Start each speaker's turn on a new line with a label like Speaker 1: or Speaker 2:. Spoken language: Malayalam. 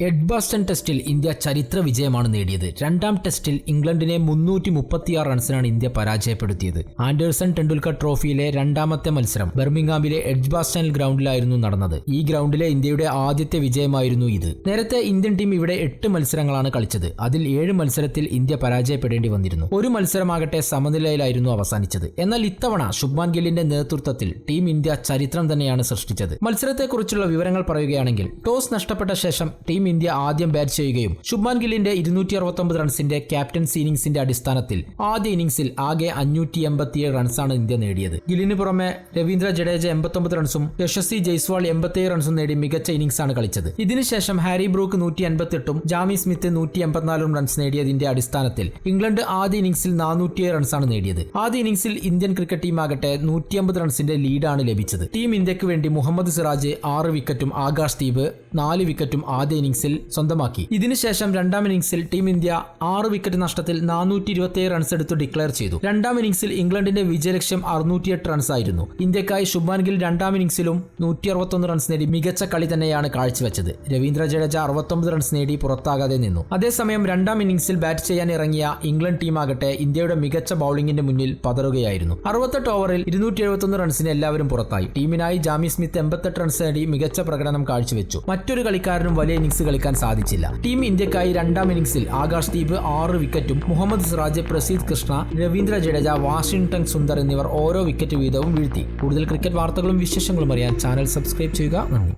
Speaker 1: എഡ്ബാസ്റ്റൺ ടെസ്റ്റിൽ ഇന്ത്യ ചരിത്ര വിജയമാണ് നേടിയത്. രണ്ടാം ടെസ്റ്റിൽ ഇംഗ്ലണ്ടിനെ 336 റൺസിനാണ് ഇന്ത്യ പരാജയപ്പെടുത്തിയത്. ആൻഡേഴ്സൺ ടെണ്ടുൽക്കർ ട്രോഫിയിലെ രണ്ടാമത്തെ മത്സരം ബർമിംഗ്ഹാമിലെ എഡ്ജ്ബാസ്റ്റൺ ഗ്രൗണ്ടിലായിരുന്നു നടന്നത്. ഈ ഗ്രൗണ്ടിലെ ഇന്ത്യയുടെ ആദ്യത്തെ വിജയമായിരുന്നു ഇത്. നേരത്തെ ഇന്ത്യൻ ടീം ഇവിടെ 8 മത്സരങ്ങളാണ് കളിച്ചത്. അതിൽ 7 മത്സരത്തിൽ ഇന്ത്യ പരാജയപ്പെടേണ്ടി വന്നിരുന്നു. ഒരു മത്സരമാകട്ടെ സമനിലയിലായിരുന്നു അവസാനിച്ചത്. എന്നാൽ ഇത്തവണ ശുഭ്മാൻ ഗില്ലിന്റെ നേതൃത്വത്തിൽ ടീം ഇന്ത്യ ചരിത്രം തന്നെയാണ് സൃഷ്ടിച്ചത്. മത്സരത്തെക്കുറിച്ചുള്ള വിവരങ്ങൾ പറയുകയാണെങ്കിൽ, ടോസ് നഷ്ടപ്പെട്ട ശേഷം ടീം ഇന്ത്യ ആദ്യം ബാറ്റ് ചെയ്യുകയും ശുഭ്മാൻ ഗില്ലിന്റെ 269 റൺസിന്റെ ക്യാപ്റ്റൻസി ഇന്നിംഗ്സിന്റെ അടിസ്ഥാനത്തിൽ ആദ്യ ഇന്നിംഗ്സിൽ ആകെ 587 റൺസാണ് ഇന്ത്യ നേടിയത്. ഗില്ലിന് പുറമെ രവീന്ദ്ര ജഡേജ 89 റൺസും യശസ്വി ജയ്സ്വാൾ 87 റൺസും നേടി മികച്ച ഇന്നിംഗ്സാണ് കളിച്ചത്. ഇതിനുശേഷം ഹാരി ബ്രൂക്ക് 158ഉം ജാമി സ്മിത്ത് 184 റൺസ് നേടിയതിന്റെ അടിസ്ഥാനത്തിൽ ഇംഗ്ലണ്ട് ആദ്യ ഇന്നിംഗ്സിൽ 407 റൺസാണ് നേടിയത്. ആദ്യ ഇന്നിംഗ്സിൽ ഇന്ത്യൻ ക്രിക്കറ്റ് ടീമാകട്ടെ 150 റൺസിന്റെ ലീഡാണ് ലഭിച്ചത്. ടീം ഇന്ത്യക്ക് വേണ്ടി മുഹമ്മദ് സിറാജ് 6 വിക്കറ്റും ആകാശ് ദീപ് 4 വിക്കറ്റും ആദ്യ ഇന്നിംഗ്സിൽ സ്വന്തമാക്കി. ഇതിനുശേഷം രണ്ടാം ഇന്നിംഗ്സിൽ ടീം ഇന്ത്യ 6 വിക്കറ്റ് നഷ്ടത്തിൽ 427 റൺസ് എടുത്ത് ഡിക്ലെയർ ചെയ്തു. രണ്ടാം ഇന്നിംഗ്സിൽ ഇംഗ്ലണ്ടിന്റെ വിജയലക്ഷ്യം 608 റൺസ് ആയിരുന്നു. ഇന്ത്യക്കായി ശുഭ്മാൻ ഗിൽ രണ്ടാം ഇന്നിംഗ്സിലും 161 റൺസ് നേടി മികച്ച കളി തന്നെയാണ് കാഴ്ചവെച്ചത്. രവീന്ദ്ര ജഡേജ 69 റൺസ് നേടി പുറത്താകാതെ നിന്നു. അതേസമയം രണ്ടാം ഇന്നിംഗ്സിൽ ബാറ്റ് ചെയ്യാൻ ഇറങ്ങിയ ഇംഗ്ലണ്ട് ടീമാകട്ടെ ഇന്ത്യയുടെ മികച്ച ബൌളിംഗിന്റെ മുന്നിൽ പതറുകയായിരുന്നു. 68 ഓവറിൽ 271 റൺസിന് എല്ലാവരും പുറത്തായി. ടീമിനായി ജാമി സ്മിത്ത് 88 റൺസ് നേടി മികച്ച പ്രകടനം കാഴ്ചവെച്ചു. മറ്റൊരു കളിക്കാരനും വലിയ ഇന്നിംഗ്സ് കളിക്കാൻ സാധിച്ചില്ല. ടീം ഇന്ത്യക്കായി രണ്ടാം ഇന്നിംഗ്സിൽ ആകാശ് ദീപ് 6 വിക്കറ്റും മുഹമ്മദ് സിറാജ്, പ്രസീദ് കൃഷ്ണ, രവീന്ദ്ര ജഡേജ, വാഷിംഗ്ടൺ സുന്ദർ എന്നിവർ ഓരോ വിക്കറ്റ് വീതവും വീഴ്ത്തി. കൂടുതൽ ക്രിക്കറ്റ് വാർത്തകളും വിശേഷങ്ങളും അറിയാൻ ചാനൽ സബ്സ്ക്രൈബ് ചെയ്യുക. നന്ദി.